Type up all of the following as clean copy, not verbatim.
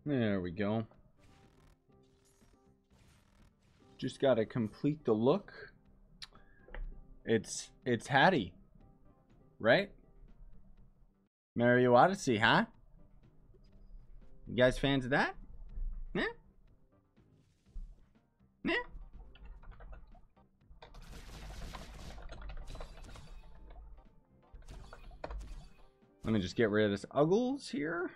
There we go. Just gotta complete the look. It's Hattie, right? Mario Odyssey, huh? You guys fans of that? Yeah? Yeah? Let me just get rid of this Uggles here.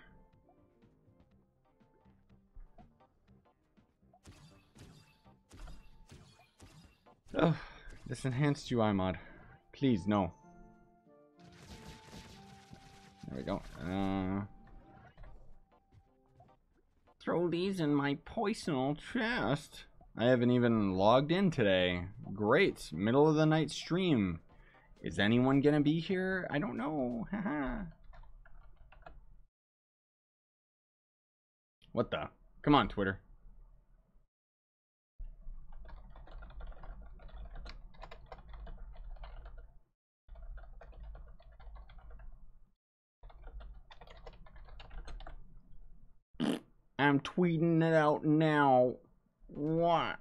Oh, this enhanced UI mod. Please, no. There we go. Throw these in my personal chest. I haven't even logged in today. Great. Middle of the night stream. Is anyone gonna be here? I don't know. Haha. What the? Come on, Twitter. I'm tweeting it out now. What?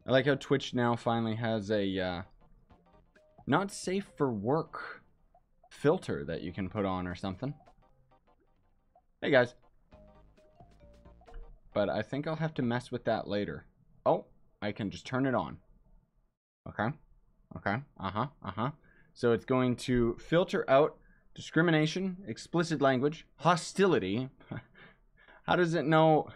I like how Twitch now finally has a not safe for work filter that you can put on or something. Hey guys. But I think I'll have to mess with that later. Oh, I can just turn it on. Okay. Okay. So it's going to filter out discrimination, explicit language, hostility. How does it know?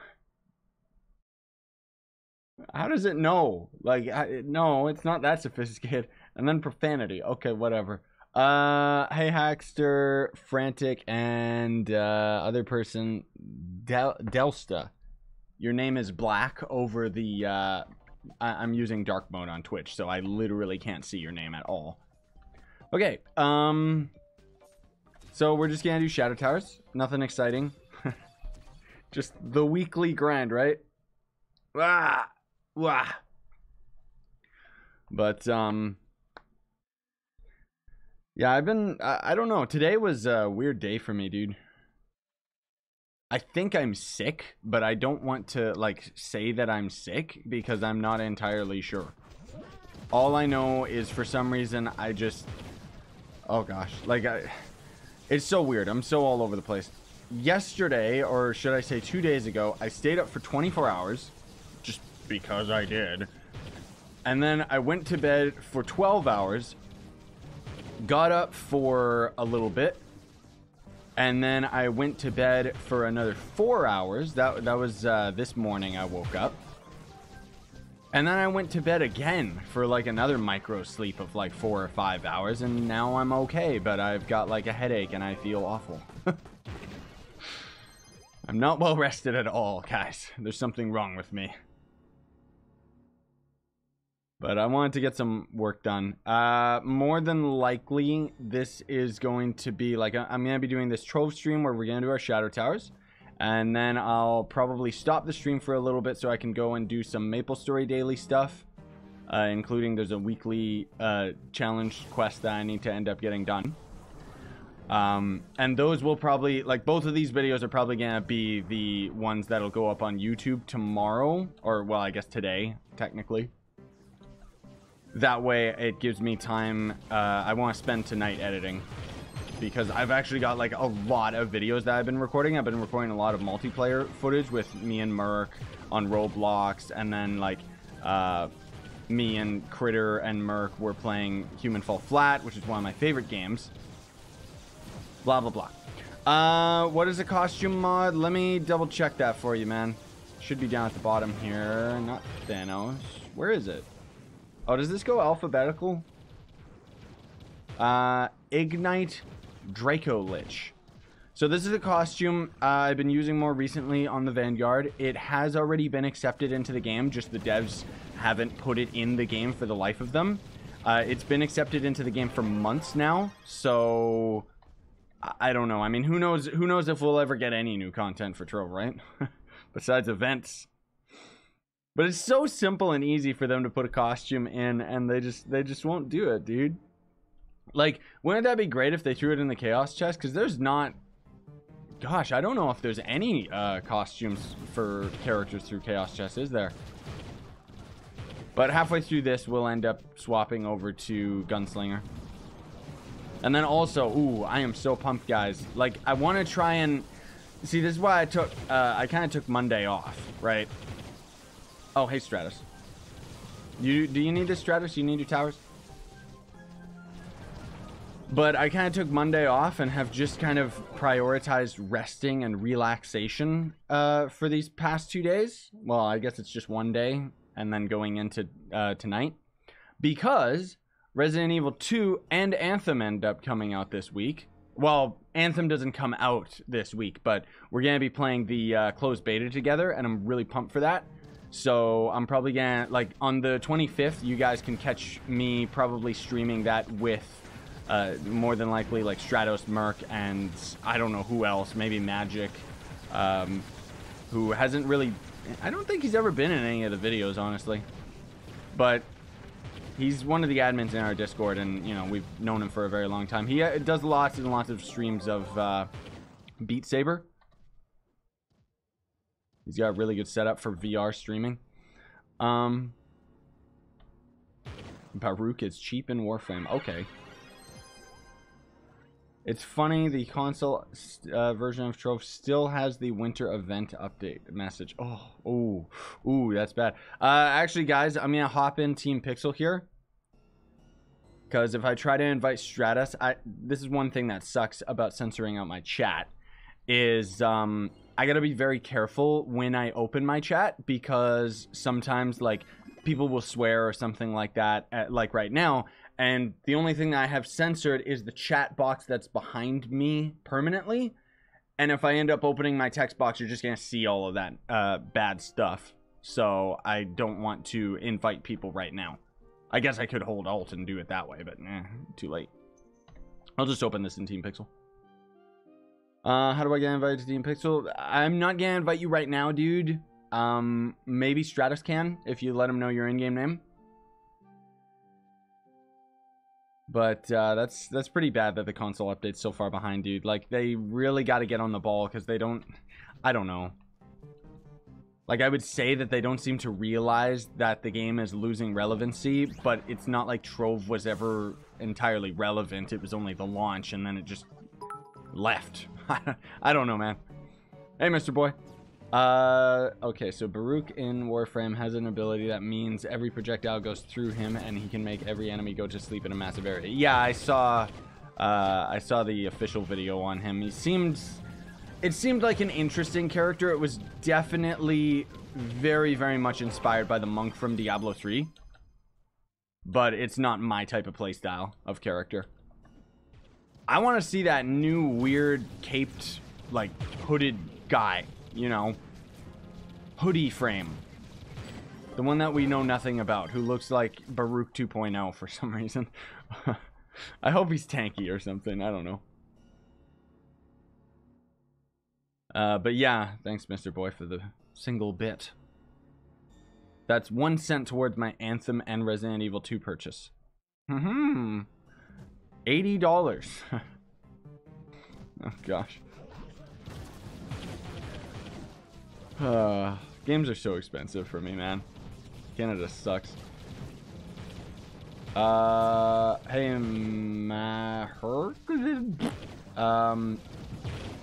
How does it know? Like, no, it's not that sophisticated. And then profanity. Okay, whatever. Hey, Hackster, Frantic, and other person, Delsta. Your name is black over the. I'm using dark mode on Twitch, so I literally can't see your name at all. Okay. So we're just gonna do Shadow Towers. Nothing exciting. Just the weekly grind, right? Wah! Wah! But, yeah, I don't know. Today was a weird day for me, dude. I think I'm sick, but I don't want to, like, say that I'm sick because I'm not entirely sure. All I know is for some reason I just... Oh, gosh. Like, it's so weird. I'm so all over the place. Yesterday, or should I say 2 days ago, I stayed up for 24 hours. Just because I did. And then I went to bed for 12 hours. Got up for a little bit. And then I went to bed for another 4 hours. That was this morning I woke up. And then I went to bed again for like another micro sleep of like 4 or 5 hours. And now I'm okay, but I've got like a headache and I feel awful. I'm not well rested at all, guys. There's something wrong with me. But I wanted to get some work done. More than likely, this is going to be like... I'm going to be doing this Trove stream where we're going to do our Shadow Towers. And then I'll probably stop the stream for a little bit so I can go and do some Maplestory daily stuff. Including there's a weekly challenge quest that I need to end up getting done. And those will probably... Like, both of these videos are probably going to be the ones that'll go up on YouTube tomorrow. Or, well, I guess today, technically. That way, it gives me time. I want to spend tonight editing. Because I've actually got, like, a lot of videos that I've been recording. I've been recording a lot of multiplayer footage with me and Merc on Roblox. And then, like, me and Critter and Merc were playing Human Fall Flat, which is one of my favorite games. Blah, blah, blah. What is a costume mod? Let me double check that for you, man. Should be down at the bottom here. Not Thanos. Where is it? Oh, does this go alphabetical? Ignite Draco Lich. So this is a costume I've been using more recently on the Vanguard. It has already been accepted into the game, just the devs haven't put it in the game for the life of them. It's been accepted into the game for months now, so I don't know. I mean, who knows if we'll ever get any new content for Trove, right? Besides events. But it's so simple and easy for them to put a costume in, and they just won't do it, dude. Like, wouldn't that be great if they threw it in the chaos chest? Because there's not Gosh, I don't know if there's any costumes for characters through Chaos Chess, is there? But halfway through this, we'll end up swapping over to Gunslinger. And then also, ooh, I am so pumped, guys. Like, I want to try and... See, this is why I kind of took Monday off, right? Oh, hey, Stratus. Do you need this, Stratus? You need your towers? But I kind of took Monday off and have just kind of prioritized resting and relaxation for these past 2 days. Well, I guess it's just one day and then going into tonight. Because Resident Evil 2 and Anthem end up coming out this week. Well, Anthem doesn't come out this week, but we're going to be playing the closed beta together, and I'm really pumped for that. So I'm probably going to, like, on the 25th, you guys can catch me probably streaming that with... more than likely like Stratos, Merc, and I don't know who else, maybe Magic, who hasn't really, I don't think he's ever been in any of the videos, honestly, but he's one of the admins in our Discord, and you know, we've known him for a very long time. He does lots and lots of streams of Beat Saber. He's got a really good setup for VR streaming. Baruch is cheap in Warframe. Okay. It's funny, the console version of Trove still has the winter event update message. Oh, ooh, that's bad. Actually, guys, I'm gonna hop in Team Pixel here, because if I try to invite Stratus, this is one thing that sucks about censoring out my chat, is I gotta be very careful when I open my chat, because sometimes like people will swear or something like that, like right now. And the only thing that I have censored is the chat box that's behind me permanently. And if I end up opening my text box, you're just going to see all of that bad stuff. So I don't want to invite people right now. I guess I could hold Alt and do it that way, but too late. I'll just open this in Team Pixel. How do I get invited to Team Pixel? I'm not going to invite you right now, dude. Maybe Stratus can, if you let him know your in-game name. But that's pretty bad that the console update's so far behind, dude. Like, they really got to get on the ball, because they don't... I don't know. Like, I would say that they don't seem to realize that the game is losing relevancy, but it's not like Trove was ever entirely relevant. It was only the launch, and then it just left. I don't know, man. Hey, Mr. Boy. Okay, so Baruch in Warframe has an ability that means every projectile goes through him, and he can make every enemy go to sleep in a massive area. Yeah, I saw the official video on him. It seemed like an interesting character. It was definitely very, very much inspired by the monk from Diablo 3, but it's not my type of playstyle of character. I want to see that new weird caped, like, hooded guy. You know, hoodie frame, the one that we know nothing about, who looks like Baruch 2.0 for some reason. I hope he's tanky or something. I don't know. But yeah, thanks, Mr. Boy, for the single bit. That's 1 cent towards my Anthem and Resident Evil 2 purchase. $80. Oh gosh. Games are so expensive for me, man. Canada sucks. Hey,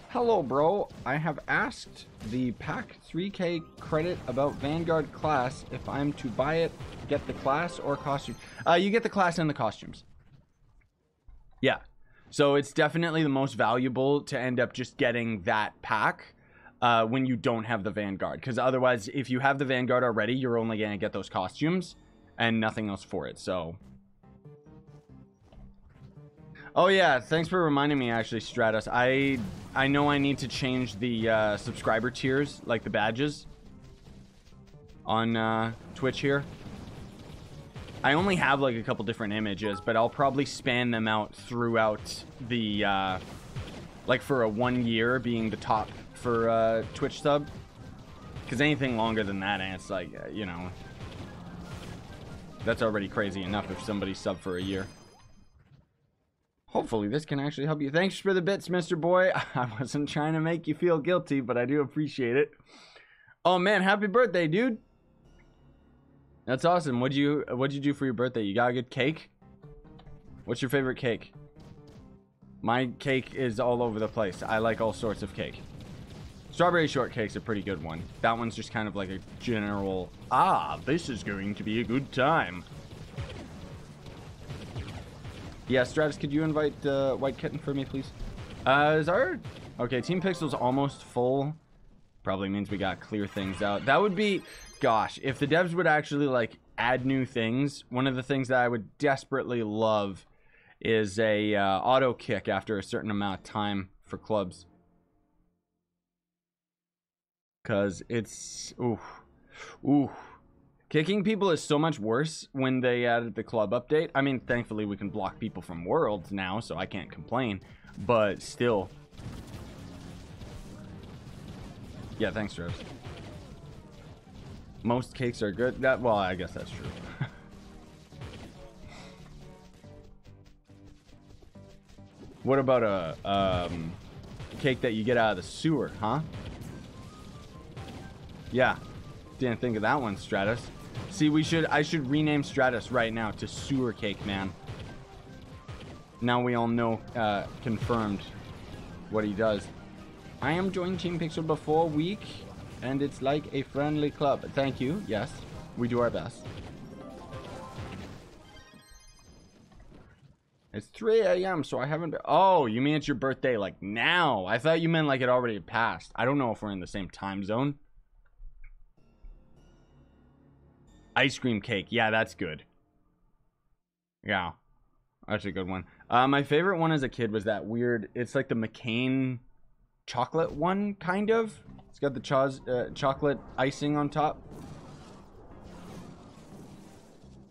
hello, bro. I have asked the pack 3K credit about Vanguard class if I'm to buy it, get the class or costume. You get the class and the costumes. Yeah. So it's definitely the most valuable to end up just getting that pack. When you don't have the Vanguard, because otherwise, if you have the Vanguard already, you're only gonna get those costumes and nothing else for it. So, oh yeah, thanks for reminding me. Actually, Stratus, I know I need to change the subscriber tiers, like the badges on Twitch here. I only have like a couple different images, but I'll probably span them out throughout the like for a 1 year being the top for Twitch sub, because anything longer than that, and it's like, you know, that's already crazy enough if somebody sub for a year. Hopefully this can actually help you. Thanks for the bits, Mr. Boy. I wasn't trying to make you feel guilty, but I do appreciate it. Oh man, happy birthday, dude. That's awesome. What'd you do for your birthday? You got a good cake? What's your favorite cake? My cake is all over the place. I like all sorts of cake. Strawberry shortcake's a pretty good one. That one's just kind of like a general, this is going to be a good time. Yeah, Stratus, could you invite White Kitten for me, please? Okay, Team Pixel's almost full. Probably means we gotta clear things out. That would be, gosh, if the devs would actually, like, add new things, one of the things that I would desperately love is a auto kick after a certain amount of time for clubs. Because it's, ooh. Kicking people is so much worse when they added the club update. I mean, thankfully we can block people from worlds now, so I can't complain. But still. Yeah, thanks, Trove. Most cakes are good. Well, I guess that's true. What about a cake that you get out of the sewer, huh? Yeah. Didn't think of that one, Stratus. See, I should rename Stratus right now to Sewer Cake Man. Now we all know, confirmed what he does. I am joined Team Pixel before week, and it's like a friendly club. Thank you. Yes, we do our best. It's 3 a.m., so I haven't been... Oh, you mean it's your birthday, like, now? I thought you meant, like, it already passed. I don't know if we're in the same time zone. Ice cream cake. Yeah, that's good. Yeah. That's a good one. My favorite one as a kid was that weird... It's like the McCain chocolate one, kind of. It's got the chocolate icing on top.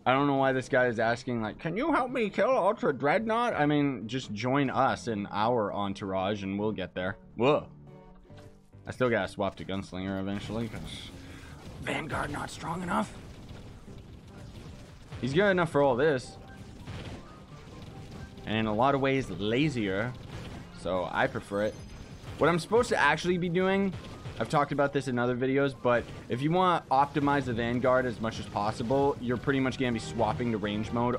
I don't know why this guy is asking, like, can you help me kill Ultra Dreadnought? I mean, just join us in our entourage and we'll get there. Whoa. I still gotta swap to Gunslinger eventually, because Vanguard not strong enough. He's good enough for all this. And in a lot of ways, lazier. So I prefer it. What I'm supposed to actually be doing... I've talked about this in other videos, but if you want to optimize the Vanguard as much as possible, you're pretty much going to be swapping to range mode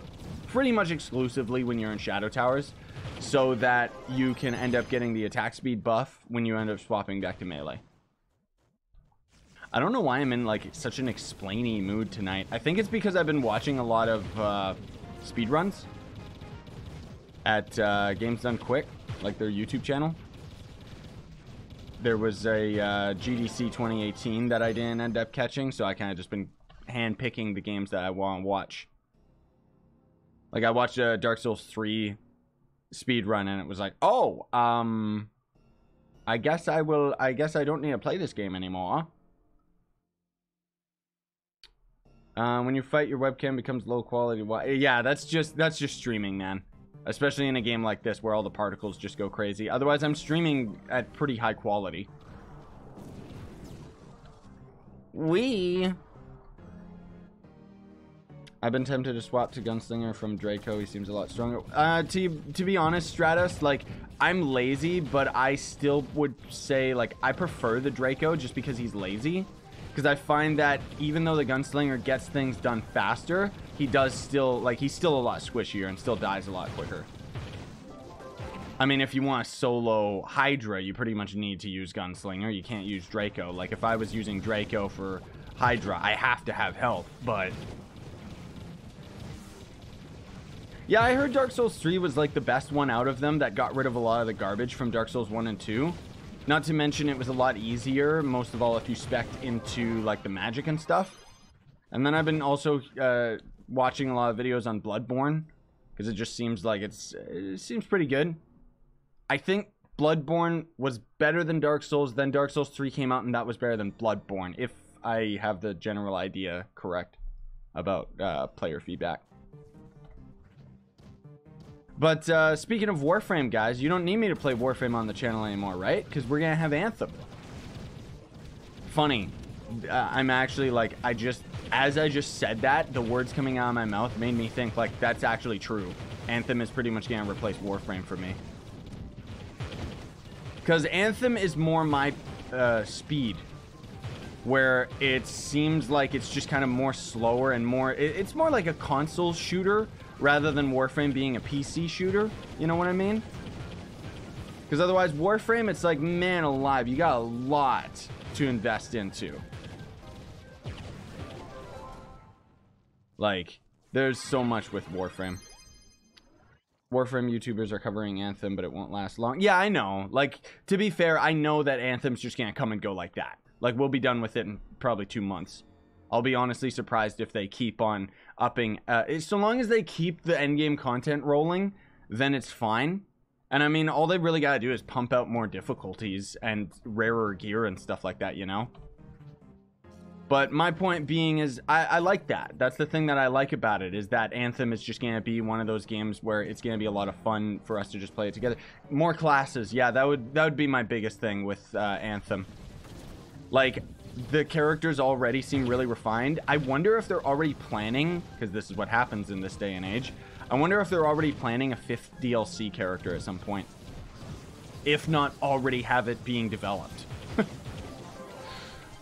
pretty much exclusively when you're in Shadow Towers, so that you can end up getting the attack speed buff when you end up swapping back to melee. I don't know why I'm in like such an explainy mood tonight. I think it's because I've been watching a lot of speedruns at Games Done Quick, like their YouTube channel. There was a GDC 2018 that I didn't end up catching, so I kind of just been hand-picking the games that I want to watch. Like, I watched a Dark Souls 3 speedrun, and it was like, oh, I guess I don't need to play this game anymore. When you fight, your webcam becomes low quality. Yeah, that's just streaming, man. Especially in a game like this where all the particles just go crazy. Otherwise, I'm streaming at pretty high quality. I've been tempted to swap to Gunslinger from Draco. He seems a lot stronger. To be honest, Stratus, like, I'm lazy, but I still would say, like, I prefer the Draco just because he's lazy. Because I find that even though the Gunslinger gets things done faster, he does still, like, he's still a lot squishier and still dies a lot quicker. I mean, if you want to solo Hydra, you pretty much need to use Gunslinger. You can't use Draco. Like, if I was using Draco for Hydra, I have to have health, but... Yeah, I heard Dark Souls 3 was, like, the best one out of them that got rid of a lot of the garbage from Dark Souls 1 and 2. Not to mention it was a lot easier, most of all if you spec'd into, like, the magic and stuff. And then I've been also watching a lot of videos on Bloodborne, because it just seems like it seems pretty good. I think Bloodborne was better than Dark Souls, then Dark Souls 3 came out and that was better than Bloodborne, if I have the general idea correct about player feedback. But speaking of Warframe, guys, you don't need me to play Warframe on the channel anymore, right? Because we're going to have Anthem. Funny. I'm actually like, as I just said that, the words coming out of my mouth made me think like that's actually true. Anthem is pretty much going to replace Warframe for me. Because Anthem is more my speed, where it seems like it's just kind of more slower and more, it's more like a console shooter rather than Warframe being a PC shooter. You know what I mean? Because otherwise, Warframe, it's like, man alive, you got a lot to invest into. Like, there's so much with Warframe. Warframe YouTubers are covering Anthem, but it won't last long. Yeah, I know. Like, to be fair, I know that Anthem's just gonna come and go like that. Like, we'll be done with it in probably 2 months. I'll be honestly surprised if they keep on upping. So long as they keep the endgame content rolling, then it's fine. And I mean, all they really gotta do is pump out more difficulties and rarer gear and stuff like that, you know? But my point being is, I like that. That's the thing that I like about it, is that Anthem is just gonna be one of those games where it's gonna be a lot of fun for us to just play it together. More classes, yeah, that would be my biggest thing with Anthem. Like, the characters already seem really refined. I wonder if they're already planning, because this is what happens in this day and age, I wonder if they're already planning a 5th DLC character at some point. If not already have it being developed.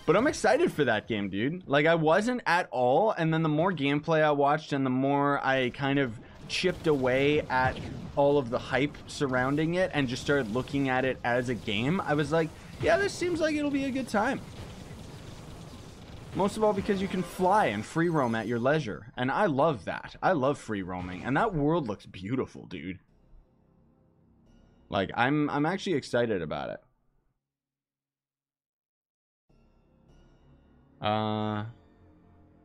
But I'm excited for that game, dude. Like, I wasn't at all, and then the more gameplay I watched and the more I kind of chipped away at all of the hype surrounding it and just started looking at it as a game, I was like, yeah, this seems like it'll be a good time. Most of all because you can fly and free roam at your leisure. And I love that. I love free roaming. And that world looks beautiful, dude. Like, I'm actually excited about it.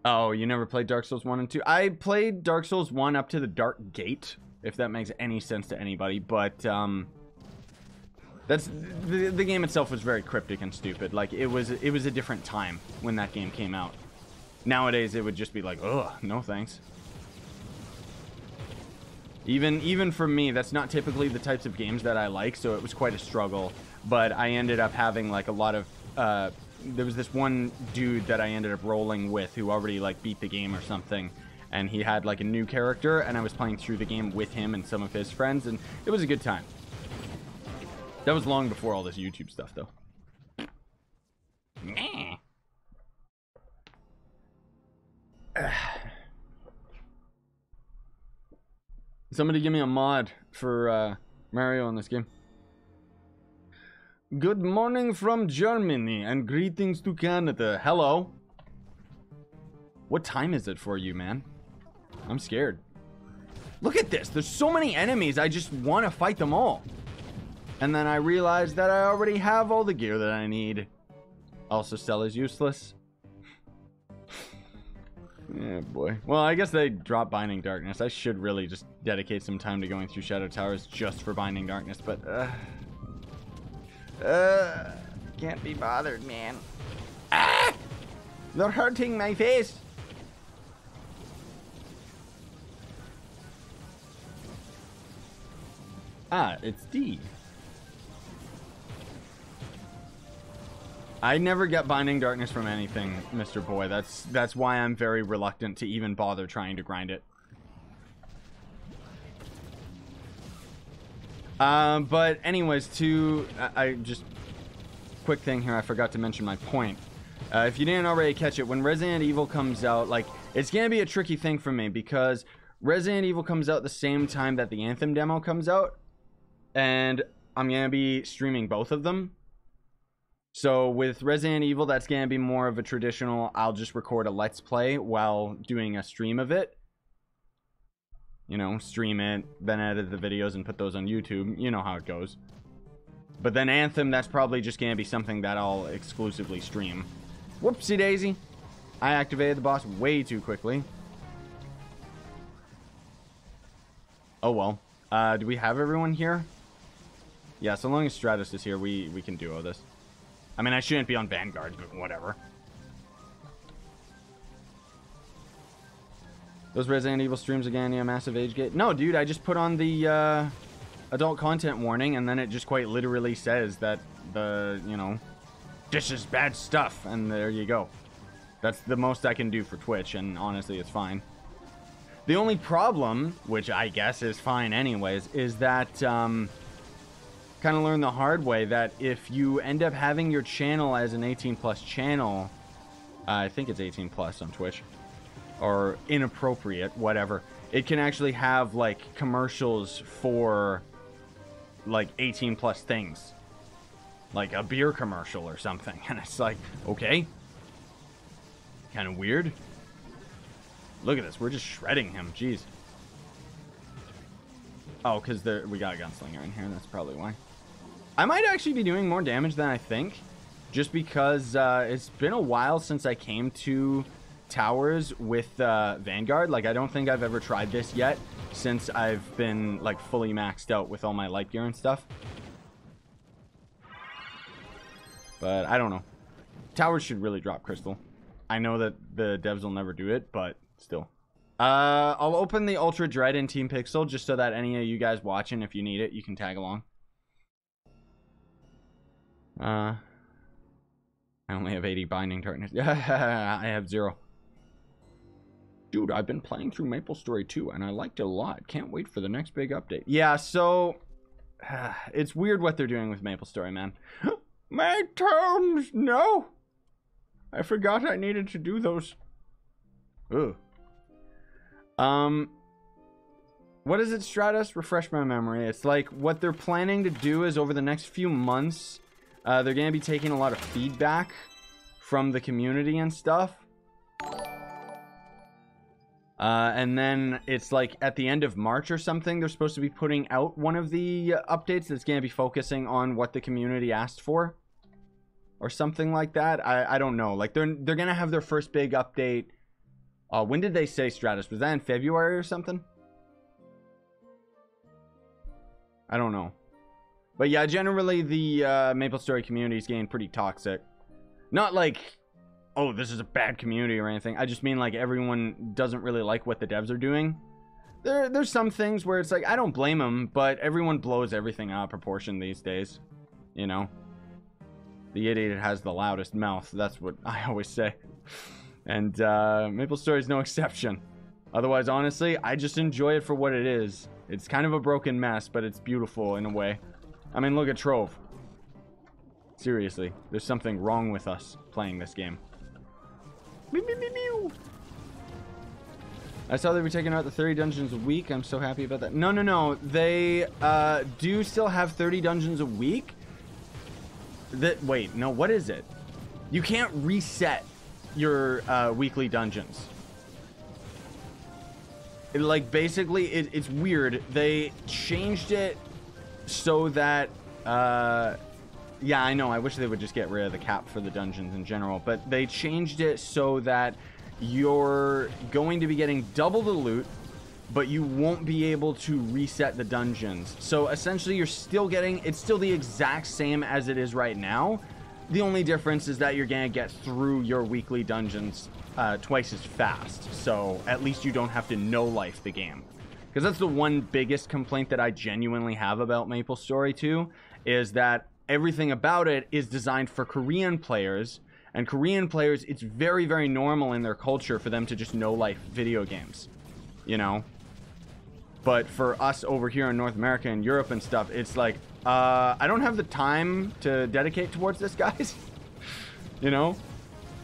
Oh, you never played Dark Souls 1 and 2? I played Dark Souls 1 up to the Dark Gate, if that makes any sense to anybody. But, that's the game itself was very cryptic and stupid. Like, it was a different time when that game came out. Nowadays it would just be like, ugh, no thanks. Even for me, that's not typically the types of games that I like, so it was quite a struggle. But I ended up having like a lot of there was this one dude that I ended up rolling with who already like beat the game or something, and he had like a new character, and I was playing through the game with him and some of his friends, and it was a good time. That was long before all this YouTube stuff, though. Somebody give me a mod for Mario in this game. Good morning from Germany and greetings to Canada. Hello. What time is it for you, man? I'm scared. Look at this. There's so many enemies. I just want to fight them all. And then I realized that I already have all the gear that I need. Also, Stella is useless. Yeah, boy. Well, I guess they dropped Binding Darkness. I should really just dedicate some time to going through Shadow Towers just for Binding Darkness, but can't be bothered, man. Ah! They're hurting my face. Ah, it's D. I never get Binding Darkness from anything, Mr. Boy. That's why I'm very reluctant to even bother trying to grind it. But anyways, I just quick thing here. I forgot to mention my point. If you didn't already catch it, when Resident Evil comes out, like, it's gonna be a tricky thing for me because Resident Evil comes out the same time that the Anthem demo comes out, and I'm gonna be streaming both of them. So with Resident Evil, that's going to be more of a traditional, I'll just record a Let's Play while doing a stream of it. You know, stream it, then edit the videos and put those on YouTube. You know how it goes. But then Anthem, that's probably just going to be something that I'll exclusively stream. Whoopsie daisy. I activated the boss way too quickly. Oh well. Do we have everyone here? Yeah, so long as Stratus is here, we can duo this. I mean, I shouldn't be on Vanguard, but whatever. Those Resident Evil streams again, yeah, massive age gate. No, dude, I just put on the adult content warning, and then it just quite literally says that the, you know, this is bad stuff, and there you go. That's the most I can do for Twitch, and honestly, it's fine. The only problem, which I guess is fine anyways, is that, kind of learned the hard way that if you end up having your channel as an 18+ channel, I think it's 18+ on Twitch, or inappropriate, whatever, it can actually have, like, commercials for, like, 18+ things. Like a beer commercial or something. And it's like, okay. Kind of weird. Look at this. We're just shredding him. Jeez. Oh, because we got a gunslinger in here. That's probably why. I might actually be doing more damage than I think. Just because it's been a while since I came to towers with Vanguard. Like, I don't think I've ever tried this yet. Since I've been, like, fully maxed out with all my light gear and stuff. But I don't know. Towers should really drop crystal. I know that the devs will never do it, but still. I'll open the Ultra Dread in Team Pixel just so that any of you guys watching, if you need it, you can tag along. I only have 80 binding targets. Yeah, I have 0. Dude, I've been playing through Maplestory 2, and I liked it a lot. Can't wait for the next big update. Yeah, so... it's weird what they're doing with Maplestory, man. My terms! No! I forgot I needed to do those. Ugh. What is it, Stratus? Refresh my memory. It's like, what they're planning to do is over the next few months, they're going to be taking a lot of feedback from the community and stuff. And then it's like at the end of March or something, they're supposed to be putting out one of the updates that's going to be focusing on what the community asked for. Or something like that. I don't know. Like, they're going to have their first big update. When did they say, Stratus? Was that in February or something? I don't know. But yeah, generally the Maplestory community is getting pretty toxic. Not like... oh, this is a bad community or anything. I just mean like everyone doesn't really like what the devs are doing. There's some things where it's like, I don't blame them, but everyone blows everything out of proportion these days. You know? The idiot has the loudest mouth. That's what I always say. And Maplestory is no exception. Otherwise, honestly, I just enjoy it for what it is. It's kind of a broken mess, but it's beautiful in a way. I mean, look at Trove. Seriously, there's something wrong with us playing this game. I saw they were taking out the 30 dungeons a week. I'm so happy about that. No. They do still have 30 dungeons a week. Wait, no, what is it? You can't reset your weekly dungeons. Basically, it's weird. They changed it so that... yeah, I know. I wish they would just get rid of the cap for the dungeons in general. But they changed it so that you're going to be getting double the loot, but you won't be able to reset the dungeons. So essentially, you're still getting... it's still the exact same as it is right now. The only difference is that you're going to get through your weekly dungeons twice as fast. So at least you don't have to no-life the game. Because that's the one biggest complaint that I genuinely have about Maplestory 2, is that everything about it is designed for Korean players, and Korean players, it's very, very normal in their culture for them to just no-life video games, you know? But for us over here in North America and Europe and stuff, it's like, I don't have the time to dedicate towards this, guys. You know?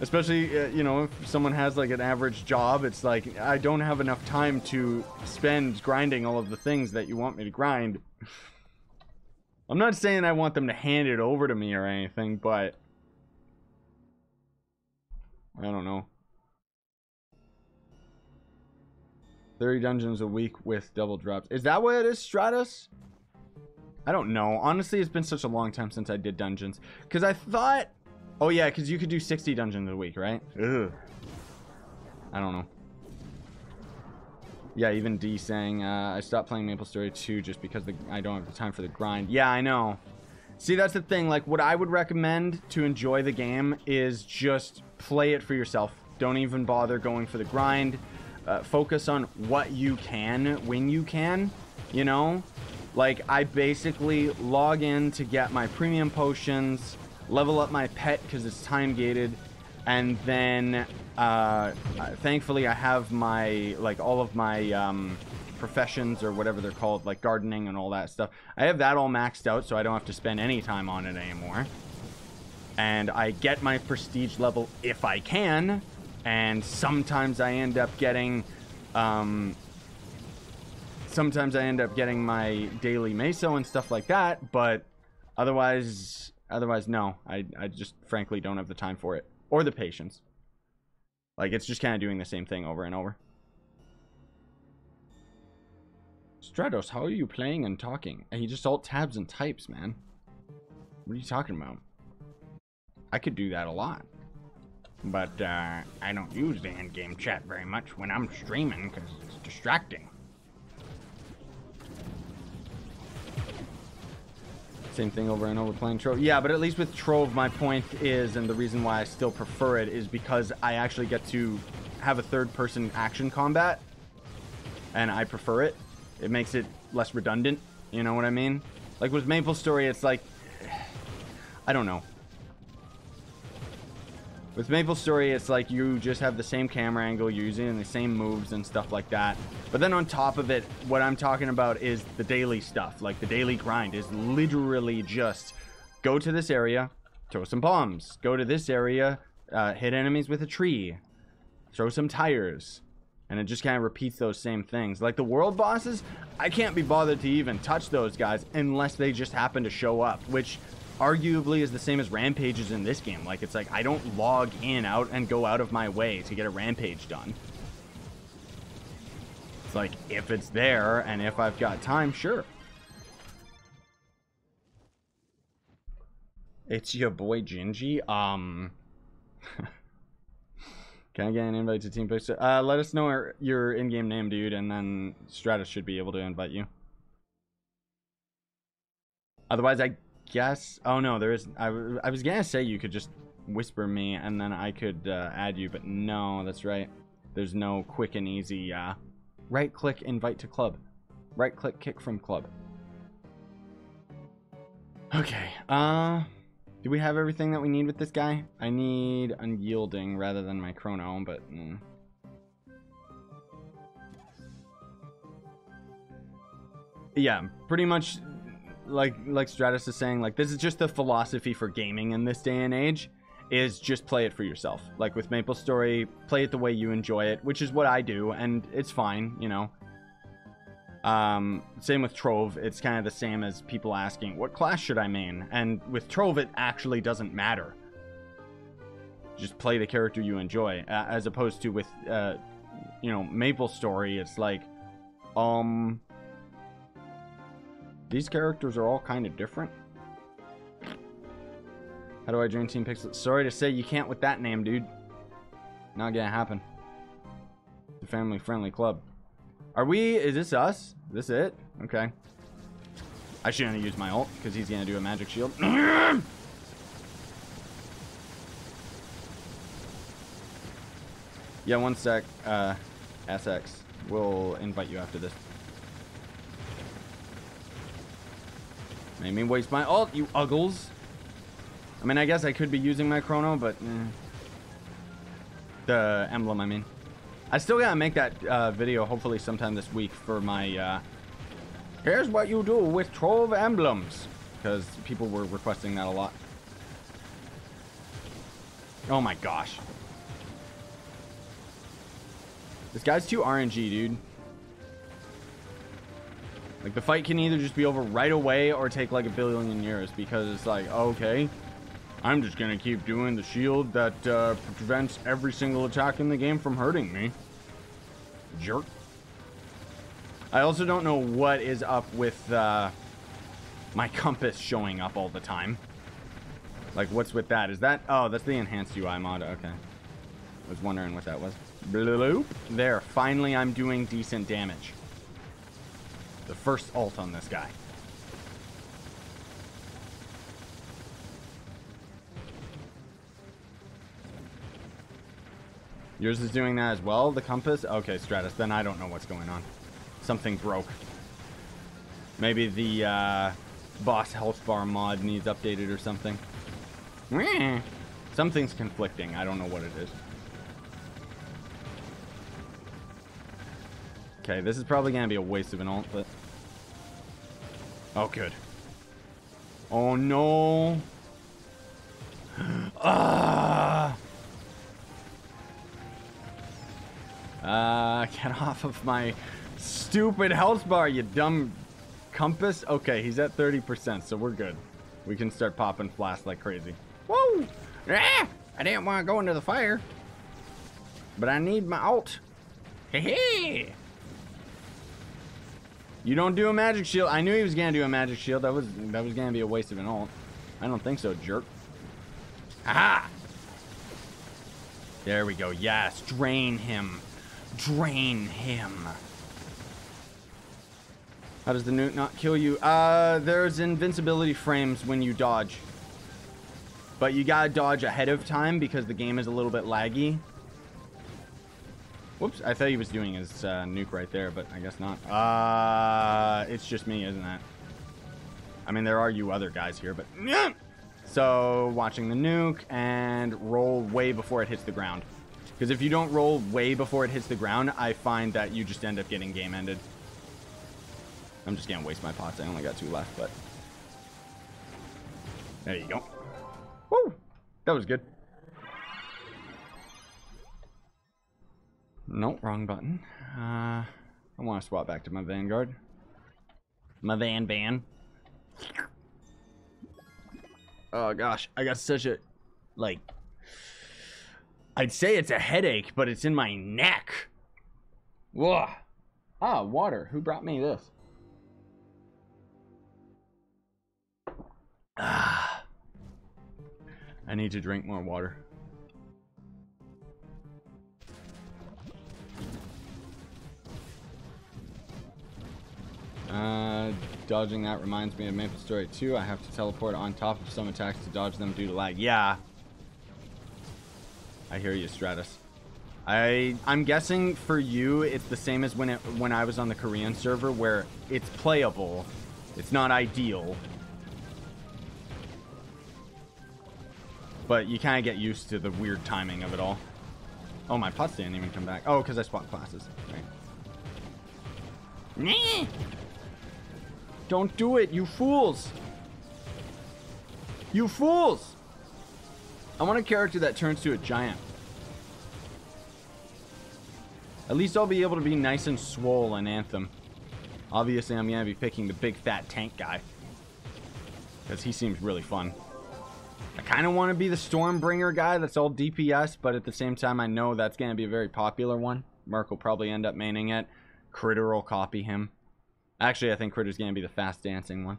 Especially, you know, if someone has like an average job, it's like, I don't have enough time to spend grinding all of the things that you want me to grind. I'm not saying I want them to hand it over to me or anything, but I don't know. 30 dungeons a week with double drops. Is that what it is, Stratus? I don't know. Honestly, it's been such a long time since I did dungeons. Because I thought... oh, yeah, because you could do 60 dungeons a week, right? Ugh. I don't know. Yeah, even D saying, I stopped playing Maplestory 2 just because I don't have the time for the grind. Yeah, I know. See, that's the thing. Like, what I would recommend to enjoy the game is just play it for yourself. Don't even bother going for the grind. Focus on what you can when you can, you know? Like, I basically log in to get my premium potions. level up my pet because it's time gated, and then thankfully I have my, like, all of my professions or whatever they're called, like gardening and all that stuff. I have that all maxed out, so I don't have to spend any time on it anymore. And I get my prestige level if I can, and sometimes I end up getting my daily meso and stuff like that, but otherwise no. I just frankly don't have the time for it or the patience. Like, it's just kind of doing the same thing over and over. Stratos, how are you playing and talking? And he just alt tabs and types, man. What are you talking about? I could do that a lot, but I don't use the in-game chat very much when I'm streaming because it's distracting. Same thing over and over playing Trove. Yeah, but at least with Trove, my point is, and the reason why I still prefer it, is because I actually get to have a third-person action combat, and I prefer it. It makes it less redundant, you know what I mean? Like with Maplestory, it's like, I don't know. With Maplestory, it's like you just have the same camera angle, you're using the same moves and stuff like that. But then on top of it, what I'm talking about is the daily stuff. Like the daily grind is literally just go to this area, throw some bombs. Go to this area, hit enemies with a tree, throw some tires. And it just kind of repeats those same things. Like the world bosses, I can't be bothered to even touch those guys unless they just happen to show up, which arguably is the same as rampages in this game. Like, it's like I don't log in, out, and go out of my way to get a rampage done. It's like, if it's there and if I've got time, sure. It's your boy Gingy. Can I get an invite to Team Picture? Let us know your in-game name, dude, and then Stratus should be able to invite you. Otherwise, I guess... Oh, no, there is... I was gonna say you could just whisper me, and then I could add you, but no, that's right. There's no quick and easy right-click invite to club. Right-click kick from club. Okay, do we have everything that we need with this guy? I need unyielding rather than my chrono, but... Yeah, pretty much like Stratus is saying, like, this is just the philosophy for gaming in this day and age, is just play it for yourself. Like with Maplestory, play it the way you enjoy it, which is what I do, and it's fine, you know. Same with Trove. It's kind of the same as people asking, what class should I main? And with Trove, it actually doesn't matter. Just play the character you enjoy, as opposed to with, you know, Maplestory, it's like, these characters are all kind of different. How do I join Team Pixel? Sorry to say, you can't with that name, dude. Not gonna happen. It's a family-friendly club. Are we... Is this us? Is this it? Okay. I shouldn't have used my ult, because he's gonna do a magic shield. Yeah, one sec. SX. We'll invite you after this. Made me waste my ult, you uggles. I mean, I guess I could be using my chrono, but... The emblem, I mean. I still gotta make that video, hopefully sometime this week, for my... Here's what you do with Trove emblems. Because people were requesting that a lot. Oh my gosh. This guy's too RNG, dude. Like, the fight can either just be over right away or take like 1 billion years, because it's like, okay, I'm just gonna keep doing the shield that prevents every single attack in the game from hurting me. Jerk. I also don't know what is up with my compass showing up all the time. Like, what's with that? Is that... Oh, that's the enhanced UI mod. Okay. I was wondering what that was. Bloop. There. Finally, I'm doing decent damage. The first ult on this guy. Yours is doing that as well, the compass? Okay, Stratus, then I don't know what's going on. Something broke. Maybe the boss health bar mod needs updated or something. Something's conflicting. I don't know what it is. Okay, this is probably gonna be a waste of an ult, but... Oh, good. Oh, no. Get off of my stupid health bar, you dumb compass. Okay, he's at 30%, so we're good. We can start popping flasks like crazy. Woo! Ah, I didn't want to go into the fire, but I need my ult. Hey, hey! You don't do a magic shield. I knew he was gonna do a magic shield. That was gonna be a waste of an ult. I don't think so, jerk. Aha! There we go. Yes, drain him. Drain him. How does the nuke not kill you? There's invincibility frames when you dodge. But you gotta dodge ahead of time because the game is a little bit laggy. Whoops, I thought he was doing his nuke right there, but I guess not. It's just me, isn't it? I mean, there are you other guys here, but... So, watching the nuke and roll way before it hits the ground. Because if you don't roll way before it hits the ground, I find that you just end up getting game ended. I'm just gonna waste my pots. I only got 2 left, but... There you go. Woo! That was good. Nope, wrong button. I want to swap back to my Vanguard. My Van. Oh gosh, I got such a, like, I'd say it's a headache, but it's in my neck. Whoa. Ah, water. Who brought me this? Ah. I need to drink more water. Dodging that reminds me of Maplestory 2. I have to teleport on top of some attacks to dodge them due to lag. Yeah. I hear you, Stratus. I'm guessing for you it's the same as when I was on the Korean server where it's playable. It's not ideal. But you kind of get used to the weird timing of it all. Oh, my pots didn't even come back. Oh, because I swapped classes. Right. Don't do it, you fools! You fools! I want a character that turns to a giant. At least I'll be able to be nice and swole in Anthem. Obviously, I'm going to be picking the big fat tank guy. Because he seems really fun. I kind of want to be the Stormbringer guy that's all DPS, but at the same time, I know that's going to be a very popular one. Mark will probably end up maining it. Critter will copy him. Actually, I think Critter's going to be the fast dancing one.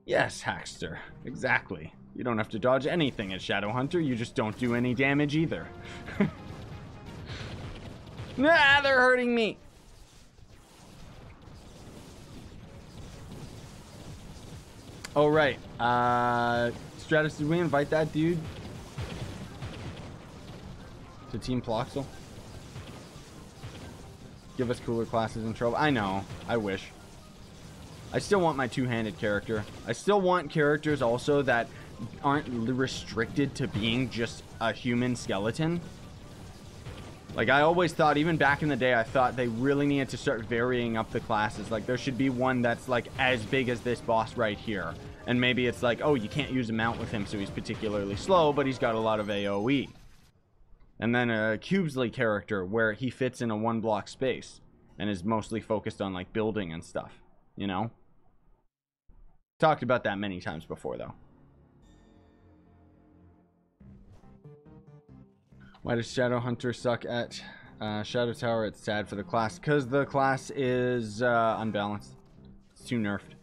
Yes, Hackster. Exactly. You don't have to dodge anything at Shadowhunter. You just don't do any damage either. Nah, they're hurting me. Oh, right. Stratus, did we invite that dude to Team Ploxel? Give us cooler classes in Trove. I know. I wish. I still want my two-handed character. I still want characters also that aren't restricted to being just a human skeleton. Like, I always thought, even back in the day, I thought they really needed to start varying up the classes. Like, there should be one that's, like, as big as this boss right here. And maybe it's like, oh, you can't use a mount with him, so he's particularly slow, but he's got a lot of AoE. And then a Cubesley character where he fits in a one-block space and is mostly focused on, like, building and stuff, you know? Talked about that many times before, though. Why does Shadowhunter suck at Shadow Tower? It's sad for the class. Because the class is unbalanced. It's too nerfed.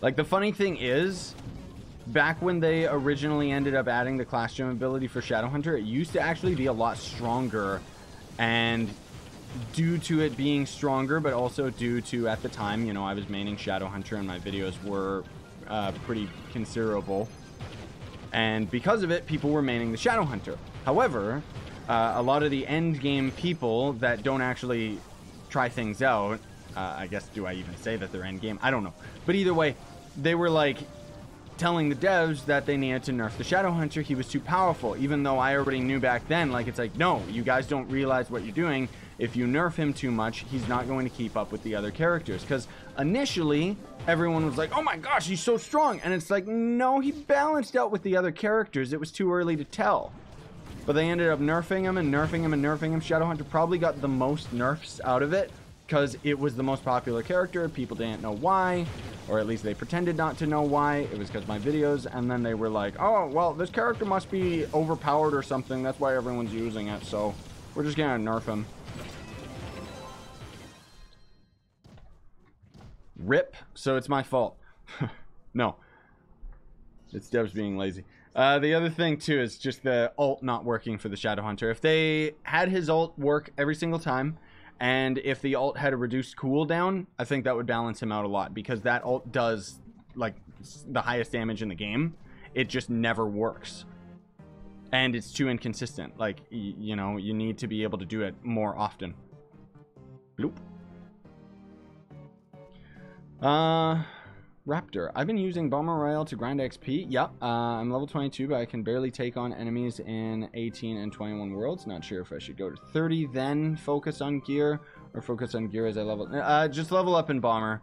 Like, the funny thing is, back when they originally ended up adding the class gem ability for Shadowhunter, it used to actually be a lot stronger. And due to it being stronger, but also due to, at the time, you know, I was maining Shadowhunter and my videos were pretty considerable. And because of it, people were maining the Shadowhunter. However, a lot of the end game people that don't actually try things out. I guess, do I even say that they're endgame? I don't know. But either way, they were like telling the devs that they needed to nerf the Shadowhunter. He was too powerful, even though I already knew back then, like, it's like, no, you guys don't realize what you're doing. If you nerf him too much, he's not going to keep up with the other characters. Because initially, everyone was like, oh my gosh, he's so strong. And it's like, no, he balanced out with the other characters. It was too early to tell. But they ended up nerfing him and nerfing him and nerfing him. Shadowhunter probably got the most nerfs out of it, because it was the most popular character. People didn't know why, or at least they pretended not to know why. It was because of my videos, and then they were like, oh, well, this character must be overpowered or something. That's why everyone's using it, so we're just gonna nerf him. RIP. So it's my fault. No. It's devs being lazy. The other thing, too, is just the ult not working for the Shadowhunter. If they had his ult work every single time, and if the ult had a reduced cooldown, I think that would balance him out a lot, because that ult does, like, the highest damage in the game. It just never works. And it's too inconsistent. Like, you know, you need to be able to do it more often. Bloop. Raptor. I've been using Bomber Royale to grind XP. Yep. I'm level 22, but I can barely take on enemies in 18 and 21 worlds. Not sure if I should go to 30, then focus on gear, or focus on gear as I level. Just level up in Bomber.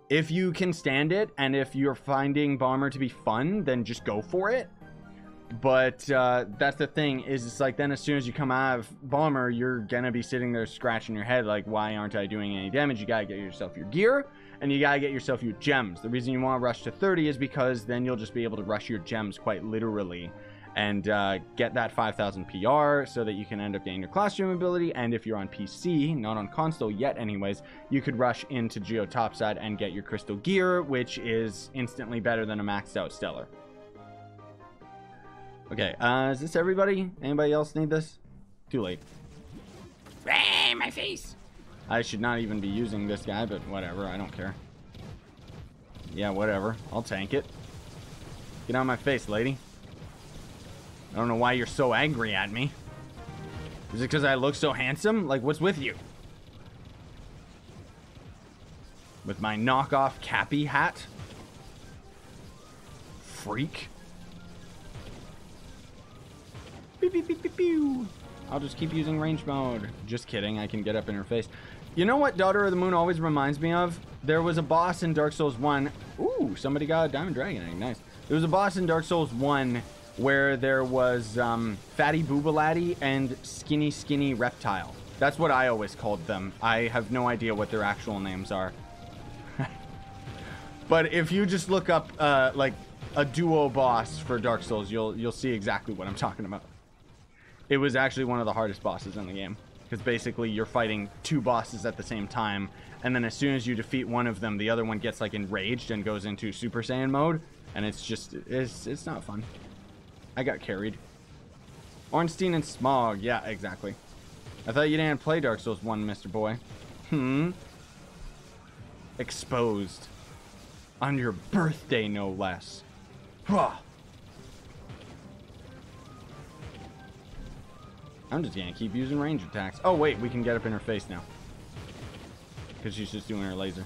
If you can stand it, and if you're finding Bomber to be fun, then just go for it. But that's the thing, is it's like, then as soon as you come out of Bomber, you're gonna be sitting there scratching your head like, why aren't I doing any damage? You gotta get yourself your gear, and you gotta get yourself your gems. The reason you want to rush to 30 is because then you'll just be able to rush your gems quite literally, and get that 5,000 PR so that you can end up getting your classroom ability. And if you're on PC, not on console yet anyways, you could rush into Geo Topside and get your crystal gear, which is instantly better than a maxed out Stellar. Okay, is this everybody? Anybody else need this? Too late. Hey, my face! I should not even be using this guy, but whatever, I don't care. Yeah, whatever. I'll tank it. Get out of my face, lady. I don't know why you're so angry at me. Is it because I look so handsome? Like, what's with you? With my knockoff Cappy hat? Freak. Pew, pew, pew, pew, pew. I'll just keep using range mode. Just kidding, I can get up in her face. You know what Daughter of the Moon always reminds me of? There was a boss in Dark Souls 1. Ooh, somebody got a Diamond Dragon egg. Nice. There was a boss in Dark Souls 1 where there was Fatty Boobaladdy and Skinny Reptile. That's what I always called them. I have no idea what their actual names are. But if you just look up like a duo boss for Dark Souls, you'll see exactly what I'm talking about. It was actually one of the hardest bosses in the game, because basically you're fighting two bosses at the same time, and then as soon as you defeat one of them, the other one gets like enraged and goes into Super Saiyan mode, and it's just, it's not fun. I got carried. Ornstein and Smog, yeah, exactly. I thought you didn't play Dark Souls 1, Mr. Boy. Exposed. On your birthday, no less. Huh. I'm just gonna keep using range attacks. Oh wait, we can get up in her face now, because she's just doing her laser.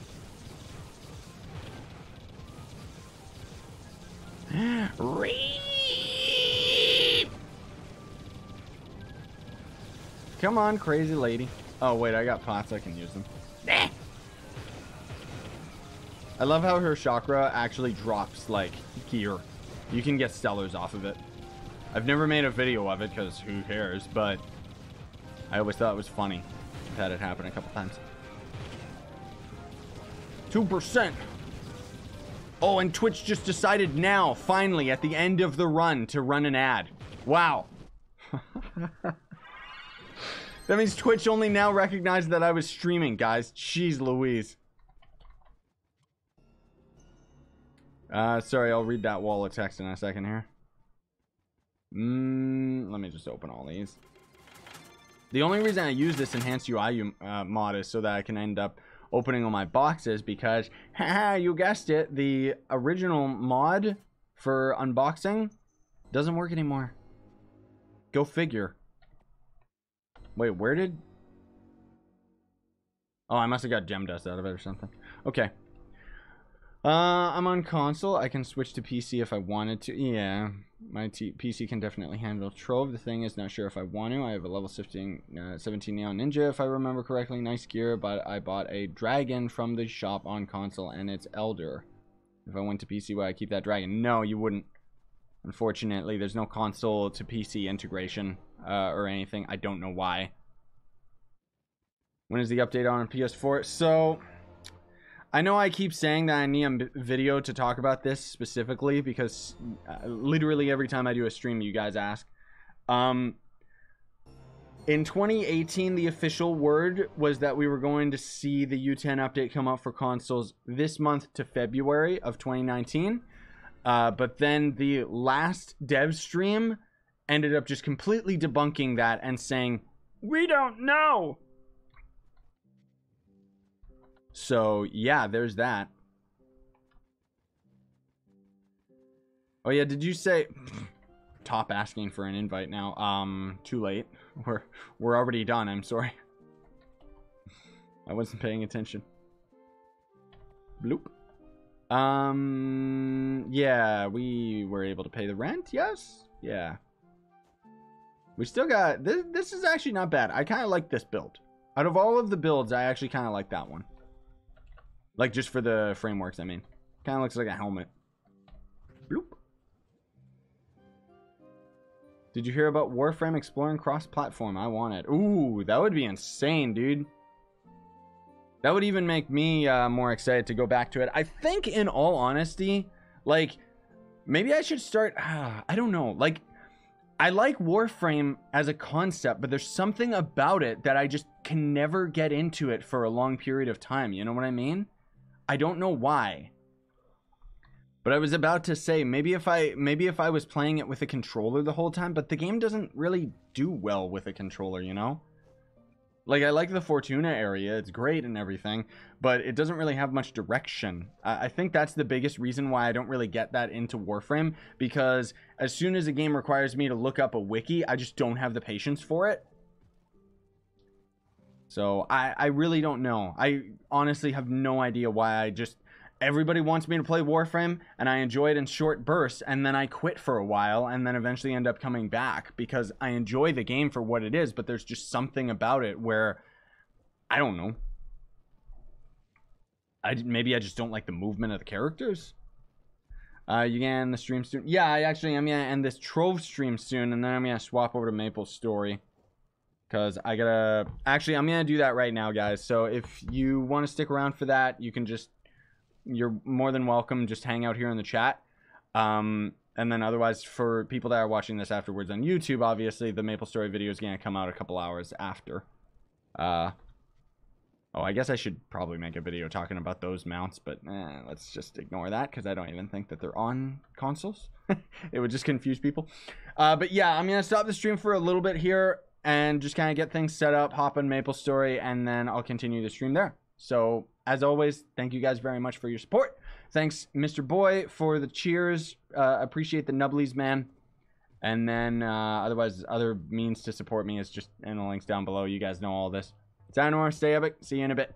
Come on, crazy lady. Oh wait, I got pots, I can use them. I love how her chakra actually drops like gear. You can get stellars off of it. I've never made a video of it because who cares, but I always thought it was funny. I've had it happen a couple times. 2%. Oh, and Twitch just decided now, finally, at the end of the run, to run an ad. Wow. That means Twitch only now recognized that I was streaming, guys. Jeez Louise. Sorry, I'll read that wall of text in a second here. Let me just open all these. The only reason I use this enhanced UI mod is so that I can end up opening all my boxes, because, haha, you guessed it, the original mod for unboxing doesn't work anymore. Go figure. Wait, where did... Oh, I must have got gem dust out of it or something. Okay. I'm on console. I can switch to PC if I wanted to. Yeah, my PC can definitely handle Trove. The thing is, not sure if I want to. I have a level 17 Neon Ninja, if I remember correctly. Nice gear, but I bought a dragon from the shop on console, and it's Elder. If I went to PC, would I keep that dragon? No, you wouldn't. Unfortunately, there's no console to PC integration or anything. I don't know why. When is the update on PS4? So, I know I keep saying that I need a video to talk about this specifically because literally every time I do a stream, you guys ask. In 2018, the official word was that we were going to see the U10 update come out for consoles this month to February of 2019. But then the last dev stream ended up just completely debunking that and saying, we don't know. So, yeah, there's that. Oh, yeah, did you say... Top asking for an invite now. Too late. We're already done, I'm sorry. I wasn't paying attention. Bloop. Yeah, we were able to pay the rent, yes? Yeah. We still got... This is actually not bad. I kind of like this build. Out of all of the builds, I actually kind of like that one. Like, just for the frameworks, I mean. Kind of looks like a helmet. Bloop. Did you hear about Warframe exploring cross-platform? I want it. Ooh, that would be insane, dude. That would even make me more excited to go back to it. I think, in all honesty, like, maybe I should start... I don't know. Like, I like Warframe as a concept, but there's something about it that I just can never get into it for a long period of time. You know what I mean? I don't know why. But I was about to say, maybe if I was playing it with a controller the whole time, but the game doesn't really do well with a controller, you know? Like, I like the Fortuna area, it's great and everything, but it doesn't really have much direction. I think that's the biggest reason why I don't really get that into Warframe, because as soon as a game requires me to look up a wiki, I just don't have the patience for it. So, I really don't know. I honestly have no idea why everybody wants me to play Warframe, and I enjoy it in short bursts, and then I quit for a while, and then eventually end up coming back, because I enjoy the game for what it is, but there's just something about it where, I don't know. Maybe I just don't like the movement of the characters. You gonna end the stream soon? Yeah, I'm gonna end this Trove stream soon, and then I'm gonna swap over to Maplestory. Because I gotta... Actually, I'm gonna do that right now, guys. So if you want to stick around for that, you can just... You're more than welcome. Just hang out here in the chat. And then otherwise, for people that are watching this afterwards on YouTube, obviously, the Maplestory video is gonna come out a couple hours after. Oh, I guess I should probably make a video talking about those mounts, but let's just ignore that, because I don't even think that they're on consoles. It would just confuse people. But yeah, I'm gonna stop the stream for a little bit here, and just kind of get things set up, hop on Maplestory, and then I'll continue the stream there. So, as always, thank you guys very much for your support. Thanks, Mr. Boy, for the cheers. Appreciate the nubblies, man. And then, otherwise, other means to support me is just in the links down below. You guys know all this. It's Anwar, stay epic. See you in a bit.